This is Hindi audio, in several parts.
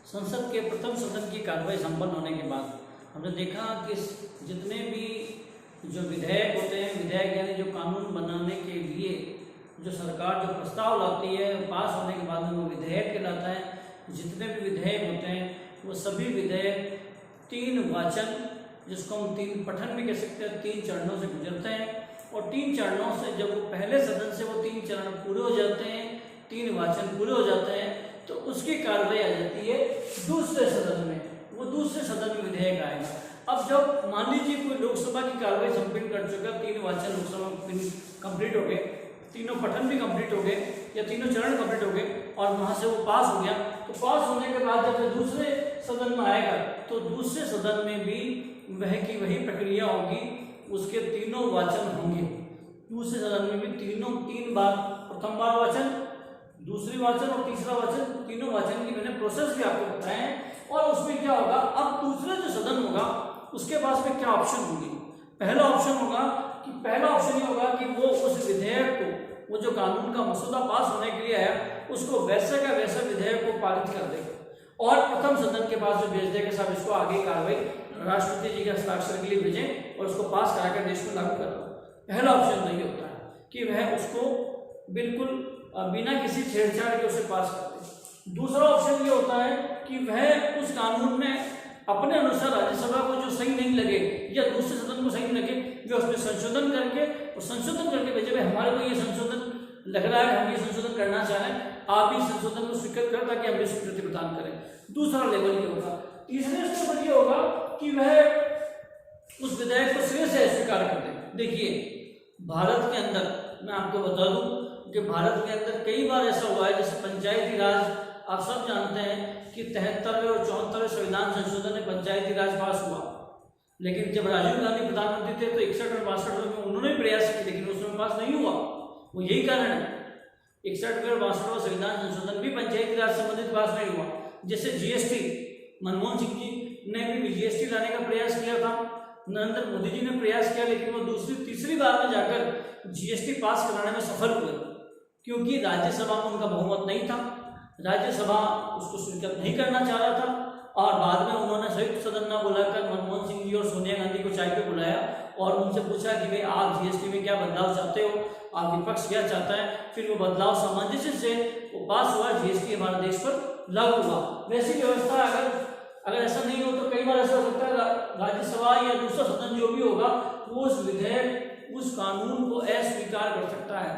संसद के प्रथम सदन की कार्रवाई संपन्न होने के बाद हमने देखा कि जितने भी जो विधेयक होते हैं, विधेयक यानी जो कानून बनाने के लिए जो सरकार जो प्रस्ताव लाती है, पास होने के बाद में वो विधेयक कहलाता है। जितने भी विधेयक होते हैं वो सभी विधेयक 3 वाचन, जिसको हम 3 पठन भी कह सकते हैं, 3 चरणों से गुजरते हैं। और 3 चरणों से जब वो पहले सदन से वो 3 चरण पूरे हो जाते हैं, 3 वाचन पूरे हो जाते हैं, तो उसकी कार्रवाई आ जाती है दूसरे सदन में। वो दूसरे सदन में विधेयक आएगा। अब जब मान लीजिए कोई लोकसभा की कार्रवाई संपन्न कर चुका, 3 वाचन लोकसभा कंप्लीट हो गए, तीनों पठन भी कंप्लीट हो गए या तीनों चरण कंप्लीट हो गए और वहां से वो पास हो गया, तो पास होने के बाद जब दूसरे सदन में आएगा तो दूसरे सदन में भी वह की वही प्रक्रिया होगी, उसके 3 वाचन होंगे। दूसरे सदन में भी 3 बार, प्रथम बार वाचन, दूसरी वाचन और तीसरा वाचन, तीनों वाचन की मैंने प्रोसेस भी आपको बताए हैं। और उसमें क्या होगा, अब दूसरा जो सदन होगा उसके पास में क्या ऑप्शन होंगे। पहला ऑप्शन होगा कि पहला ऑप्शन ये होगा कि वो उस विधेयक को, वो जो कानून का मसौदा पास होने के लिए है, उसको वैसे का वैसा विधेयक को पारित कर देगा और प्रथम सदन के पास जो भेज देगा, साहब इसको आगे कार्रवाई राष्ट्रपति जी के हस्ताक्षर के लिए भेजें और उसको पास कराकर देश में लागू कर दो। पहला ऑप्शन तो ये होता है कि वह उसको बिल्कुल बिना किसी छेड़छाड़ के उसे पास कर दे। दूसरा ऑप्शन ये होता है कि वह उस कानून में अपने अनुसार राज्यसभा को जो सही नहीं लगे या दूसरे सदन को सही नहीं लगे, वे उसमें संशोधन करके भेजे, भाई हमारे को ये संशोधन लग रहा है, हम ये संशोधन करना चाह रहे हैं, आप इस संशोधन को स्वीकृत करें ताकि हम इसको स्वीकृति प्रदान करें। दूसरा लेवल ये होगा। तीसरे स्तर पर ये होगा कि वह उस विधेयक को सिरे से स्वीकार कर दे। देखिए, भारत के अंदर मैं आपको बता दूं कि भारत के अंदर कई बार ऐसा हुआ है, जैसे पंचायती राज, आप सब जानते हैं कि 73वें और 74वें संविधान संशोधन में पंचायती राज पास हुआ, लेकिन जब राजीव गांधी प्रधानमंत्री थे तो 61 और 62 में उन्होंने प्रयास किए, लेकिन उसमें पास नहीं हुआ। वो यही कारण है, 61वें और 62वें संविधान संशोधन भी पंचायती राज संबंधित पास नहीं हुआ। जैसे जीएसटी, मनमोहन सिंह जी ने भी जीएसटी लाने का प्रयास किया था, नरेंद्र मोदी जी ने प्रयास किया, लेकिन वो दूसरी तीसरी बार में जाकर जीएसटी पास कराने में सफल हुए, क्योंकि राज्यसभा में उनका बहुमत नहीं था, राज्यसभा उसको स्वीकृत नहीं करना चाह रहा था। और बाद में उन्होंने संयुक्त सदन में बुलाकर मनमोहन सिंह जी और सोनिया गांधी को चाय पे बुलाया और उनसे पूछा कि भाई आप जीएसटी में क्या बदलाव चाहते हो, आप विपक्ष क्या चाहता है। फिर वो बदलाव सामंजस्य से वो पास हुआ, जीएसटी हमारे देश पर लागू हुआ। वैसी व्यवस्था अगर ऐसा नहीं हो तो कई बार ऐसा हो सकता है राज्यसभा या दूसरा सदन जो भी होगा वो उस विधेयक, उस कानून को अस्वीकार कर सकता है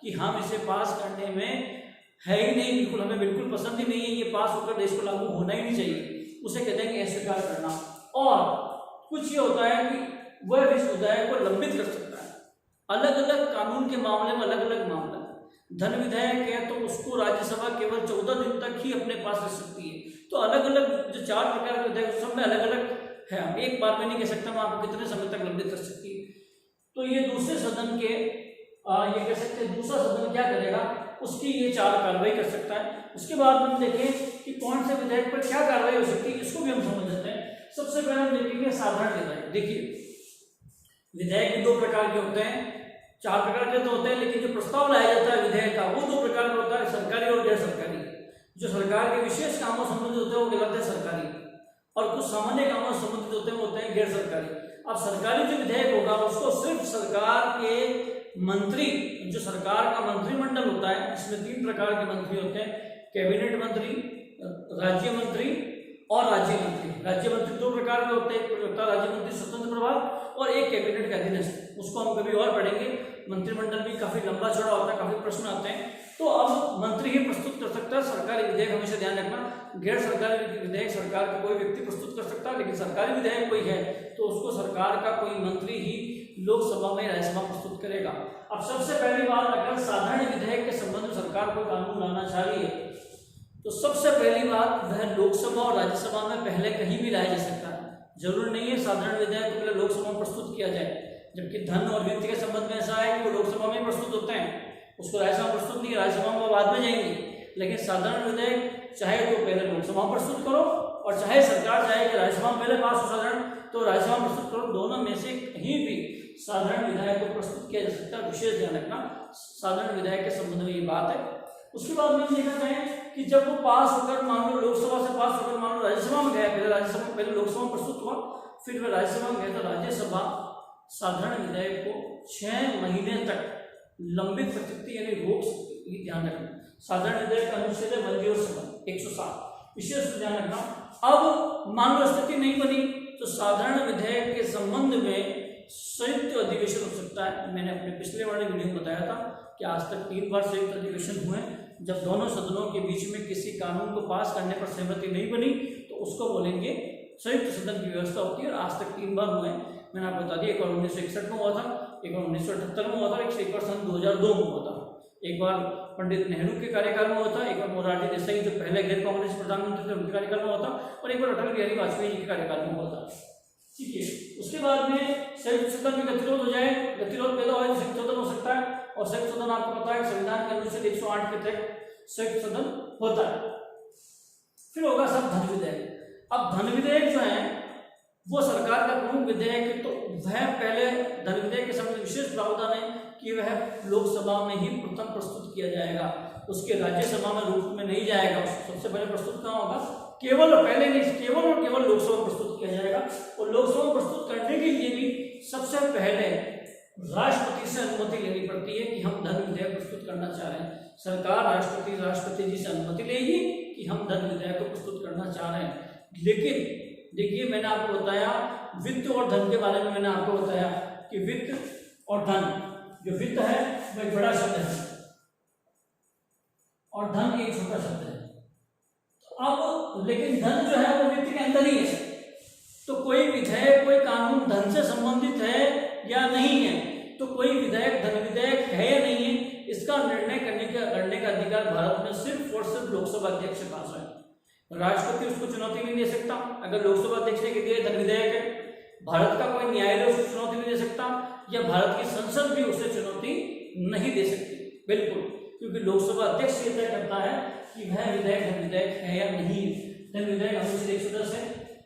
कि हम इसे पास करने में है ही नहीं, बिल्कुल हमें बिल्कुल पसंद ही नहीं है, ये पास होकर देश को लागू होना ही नहीं चाहिए, उसे कहते हैं कि अस्वीकार करना। और कुछ ये होता है कि वह इस विधेयक को लंबित कर सकता है। अलग अलग कानून के मामले में अलग अलग मामला। धन विधेयक है तो उसको राज्यसभा केवल 14 दिन तक ही अपने पास रख सकती है। तो अलग अलग जो 4 प्रकार के विधेयक सब में अलग अलग है, एक बार में नहीं कह सकता मैं आपको कितने समय तक लंबित कर सकती है। तो ये दूसरे सदन के ये कह सकते हैं दूसरा सदन क्या करेगा, उसकी ये 4 कार्रवाई कर सकता है। उसके बाद हम देखें कि कौन से विधेयक पर क्या कार्रवाई हो सकती है, इसको भी हम समझ लेते हैं। सबसे पहले हम देखेंगे साधारण विधेयक। देखिए, विधेयक 2 प्रकार के होते हैं, 4 प्रकार के तो होते हैं, लेकिन जो प्रस्ताव लाया जाता है विधेयक का वो 2 प्रकार का होता है, सरकारी और गैर सरकारी। जो सरकार के विशेष कामों से संबंधित होते हैं वो कहलाते हैं सरकारी, और कुछ सामान्य कामों से संबंधित होते हैं वो होते हैं गैर सरकारी। अब सरकारी जो विधेयक होगा उसको सिर्फ सरकार के मंत्री, जो सरकार का मंत्रिमंडल होता है, इसमें 3 प्रकार के मंत्री होते हैं, कैबिनेट मंत्री, राज्य मंत्री और राज्य मंत्री। राज्य मंत्री 2 प्रकार के होते हैं, एक होता है राज्य मंत्री स्वतंत्र प्रभार और एक कैबिनेट का अधीनस्थ, उसको हम कभी और पढ़ेंगे। मंत्रिमंडल भी काफी लंबा चौड़ा होता है, काफी प्रश्न आते हैं। तो अब मंत्री ही प्रस्तुत कर सकता है सरकारी विधेयक, हमेशा ध्यान रखना। गैर सरकारी विधेयक सरकार का कोई व्यक्ति प्रस्तुत कर सकता है, लेकिन सरकारी विधेयक कोई है तो उसको सरकार का कोई मंत्री ही लोकसभा में राज्यसभा प्रस्तुत करेगा। अब सबसे पहली बात, अगर साधारण विधेयक के संबंध में सरकार कोई कानून लाना चाह रही है तो सबसे पहली बात वह लोकसभा और राज्यसभा में पहले कहीं भी लाया जा सकता है। जरूरी नहीं है साधारण विधेयक को पहले लोकसभा में प्रस्तुत किया जाए, जबकि धन और वित्त के संबंध में ऐसा है कि वो लोकसभा में प्रस्तुत होते हैं, उसको राज्यसभा प्रस्तुत नहीं, राज्यसभा में बाद में जाएंगे। लेकिन साधारण विधेयक चाहे तो पहले लोकसभा में प्रस्तुत करो और चाहे सरकार चाहे कि राज्यसभा में पहले पास हो साधारण, तो राज्यसभा में प्रस्तुत करो। दोनों में से कहीं भी साधारण विधेयक को प्रस्तुत किया जा सकता है। विशेष ध्यान रखना, साधारण विधेयक के संबंध में ये बात है। उसके बाद में देखा जाए कि जब वो पास होकर मान लो लोकसभा से पास होकर गया, पहले राज्यसभा, पहले लोकसभा में प्रस्तुत हुआ, फिर वह राज्यसभा में गया। तो राज्यसभा साधारण विधेयक को 6 महीने तक लंबित कर सकती है, यानी रोक सकती है। ये ध्यान रखना, साधारण विधेयक का अनुच्छेद है 107 विशेष ध्यान रखना। अब मान लो स्थिति नहीं बनी तो साधारण विधेयक के संबंध में संयुक्त अधिवेशन हो सकता है। मैंने अपने पिछले वाले वीडियो में बताया था कि आज तक 3 बार संयुक्त अधिवेशन हुए, जब दोनों सदनों के बीच में किसी कानून को पास करने पर सहमति नहीं बनी तो उसको बोलेंगे संयुक्त सदन की व्यवस्था होती है। और आज तक 3 बार हुए, मैंने आपको बता दिया। एक बार 1961 में हुआ था, एक बार 1978 में हुआ था, एक बार सन 2002 में हुआ था। एक बार पंडित नेहरू के कार्यकाल में हुआ था, एक बार मोरारजी देसाई जो पहले गैर कांग्रेस प्रधानमंत्री थे उनके कार्यकाल में हुआ था, और एक बार अटल बिहारी वाजपेयी जी के कार्यकाल में हुआ था। ठीक है, उसके बाद में संयुक्त सदन में गतिरोध हो जाए, गतिरोध पैदा हो जाए तो संयुक्त सदन हो सकता है। और संयुक्त सदन आपको पता है संविधान के अनुच्छेद 108 के तहत संयुक्त सदन होता है। फिर होगा सब धन विधेयक। अब धन विधेयक जो है वो सरकार का प्रमुख विधेयक है, तो वह पहले धन विधेयक के संबंध में विशेष प्रावधान है कि वह लोकसभा में ही प्रथम प्रस्तुत किया जाएगा, उसके राज्यसभा में रूप में नहीं जाएगा। सबसे पहले प्रस्तुत कहाँ होगा? केवल पहले नहीं, केवल और केवल लोकसभा प्रस्तुत किया जाएगा। और लोकसभा प्रस्तुत करने के लिए भी सबसे पहले राष्ट्रपति से अनुमति लेनी पड़ती है कि हम धन विधेयक प्रस्तुत करना चाह रहे हैं। सरकार राष्ट्रपति जी से अनुमति लेगी कि हम धन विधेयक को प्रस्तुत करना चाह रहे हैं। लेकिन देखिए, मैंने आपको बताया वित्त और धन के बारे में, मैंने आपको बताया कि वित्त और धन, जो वित्त है वह एक बड़ा शब्द है और धन एक छोटा शब्द है। तो अब लेकिन धन जो है वो वित्त के अंदर ही है, तो कोई विधेयक, कोई कानून धन से संबंधित है या नहीं है, तो कोई विधेयक धन विधेयक है या नहीं है, इसका निर्णय करने का अधिकार भारत में सिर्फ और सिर्फ लोकसभा अध्यक्ष के पास है। राष्ट्रपति उसको चुनौती नहीं दे सकता। अगर लोकसभा अध्यक्ष ने कह दिया धन विधेयक है, भारत का कोई न्यायालय उसको चुनौती नहीं दे सकता, या भारत की संसद भी उसे चुनौती नहीं दे सकती, बिल्कुल, क्योंकि लोकसभा अध्यक्ष ये तय करता है कि वह विधेयक धन विधेयक है या नहीं। धन विधेयक अनुच्छेद 110 है।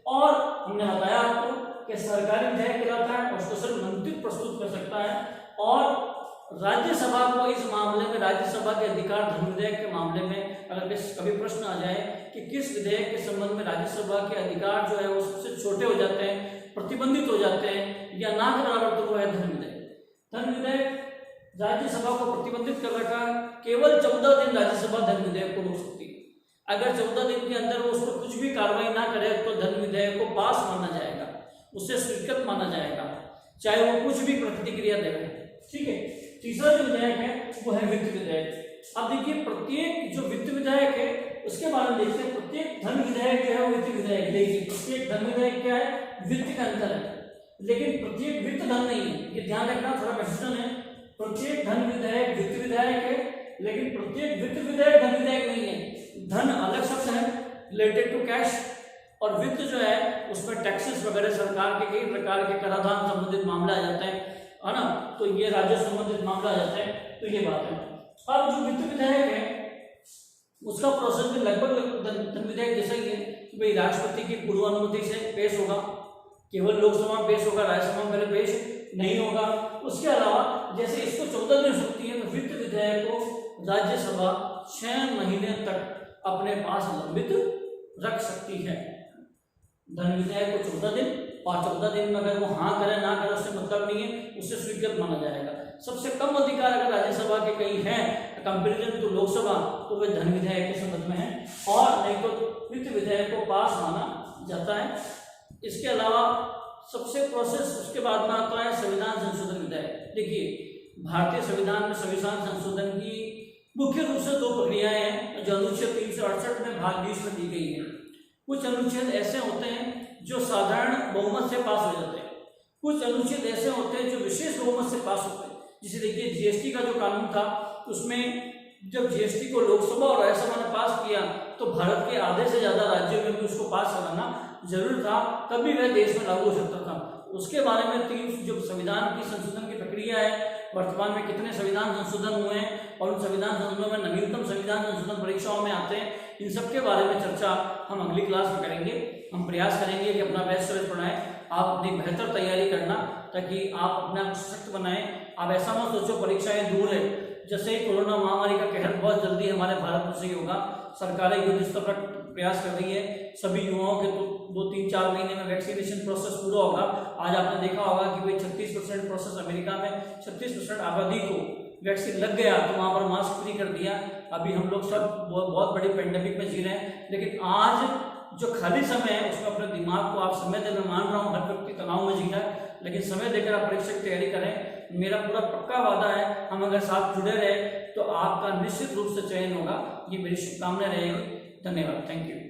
और हमने बताया आपको कि सरकारी विधेयक कहलाता है, उसको सिर्फ मंत्री प्रस्तुत कर सकता है। और राज्यसभा को इस मामले में, राज्यसभा के अधिकार धन विधेयक के मामले में अगर कभी प्रश्न आ जाए कि किस विधेयक के संबंध में राज्यसभा के अधिकार जो है वो सबसे छोटे हो जाते हैं, प्रतिबंधित हो जाते हैं या ना के बराबर, तो वो है धन विधेयक। धन विधेयक राज्यसभा को प्रतिबंधित कर रखा है, केवल 14 दिन राज्यसभा धन विधेयक को रोक सकती है। अगर 14 दिन के अंदर वो उस पर कुछ भी कार्रवाई ना करे तो धन विधेयक को पास माना जाएगा, उससे स्वीकृत माना जाएगा, चाहे वो कुछ भी प्रतिक्रिया दे रहे हैं। ठीक है, तीसरा जो विधेयक है वो है वित्त विधेयक। अब देखिए, प्रत्येक जो वित्त विधेयक है उसके बारे में देखते हैं। प्रत्येक धन विधेयक जो है वो वित्त विधेयक, देखिए प्रत्येक धन विधेयक क्या है? वित्त का अंतर है, लेकिन प्रत्येक वित्त धन नहीं है, ये ध्यान रखना, थोड़ा कंफ्यूजन है। प्रत्येक धन विधेयक वित्त विधेयक है, लेकिन प्रत्येक वित्त विधेयक धन विधेयक नहीं है। धन अलग शब्द है, रिलेटेड टू कैश, और वित्त जो है उसमें टैक्सेस वगैरह, सरकार के कई प्रकार के कराधान संबंधित मामला आ जाता है ना, तो ये राज्य संबंधित मामला आ जाता है। तो ये बात है। अब जो वित्त विधेयक है उसका प्रोसेस भी लगभग धन विधेयक जैसा ही है कि भाई राष्ट्रपति की पूर्व अनुमति से पेश होगा, केवल लोकसभा में पेश होगा, राज्यसभा में पहले पेश नहीं होगा। उसके अलावा जैसे इसको 14 दिन सकती है, तो वित्त विधेयक को राज्यसभा 6 महीने तक अपने पास लंबित रख सकती है। धन विधेयक को 14 दिन, और 14 दिन में अगर वो हाँ करे ना करे उससे मतलब नहीं है, उससे स्वीकृत माना जाएगा। सबसे कम अधिकार अगर राज्यसभा के कहीं है कंपेरिजन टू लोकसभा, तो वे धन विधेयक के संबंध में है, और नहीं तो वित्त विधेयक को पास माना जाता है। इसके अलावा सबसे प्रोसेस उसके बाद में आता है संविधान संशोधन विधेयक। देखिए, भारतीय संविधान में संविधान संशोधन की मुख्य रूप से 2 प्रक्रियाएं हैं जो अनुच्छेद 368 में भाग 20 में दी गई है। कुछ अनुच्छेद ऐसे होते हैं जो साधारण बहुमत से पास हो जाते हैं, कुछ अनुच्छेद ऐसे होते हैं जो विशेष बहुमत से पास होते हैं। जैसे देखिए, जीएसटी का जो कानून था उसमें जब जीएसटी को लोकसभा और राज्यसभा ने पास किया तो भारत के आधे से ज्यादा राज्यों में भी उसको पास कराना जरूर था, तभी वह देश में लागू हो सकता था। उसके बारे में 3 जो संविधान की संशोधन की प्रक्रिया है, वर्तमान में कितने संविधान संशोधन हुए हैं और उन संविधान संशोधनों में नवीनतम संविधान संशोधन परीक्षाओं में आते हैं, इन सब के बारे में चर्चा हम अगली क्लास में करेंगे। हम प्रयास करेंगे कि अपना बेस्ट सर्विस पढ़ाएं, आप अपनी बेहतर तैयारी करना ताकि आप अपने आप सशक्त बनाएं। आप ऐसा मत सोचो परीक्षाएं दूर है, जैसे ही कोरोना महामारी का कहर बहुत जल्दी हमारे भारत में से ही होगा, सरकारें युद्ध स्तर पर प्रयास कर रही है। सभी युवाओं के तो 2-3-4 महीने में वैक्सीनेशन प्रोसेस पूरा होगा। आज आपने देखा होगा कि भाई 36% प्रोसेस अमेरिका में 36% आबादी को वैक्सीन लग गया तो वहाँ पर मास्क फ्री कर दिया। अभी हम लोग सब बहुत बड़ी पेंडेमिक में जी रहे हैं, लेकिन आज जो खाली समय है उसमें अपने दिमाग को आप समय दें। मैं मान रहा हूँ हर व्यक्ति तनाव में जी रहा है, लेकिन समय देकर आप परीक्षा की तैयारी करें। मेरा पूरा पक्का वादा है, हम अगर साथ जुड़े रहे तो आपका निश्चित रूप से चयन होगा। ये मेरी शुभकामनाएं रहेगी। धन्यवाद। Thank you.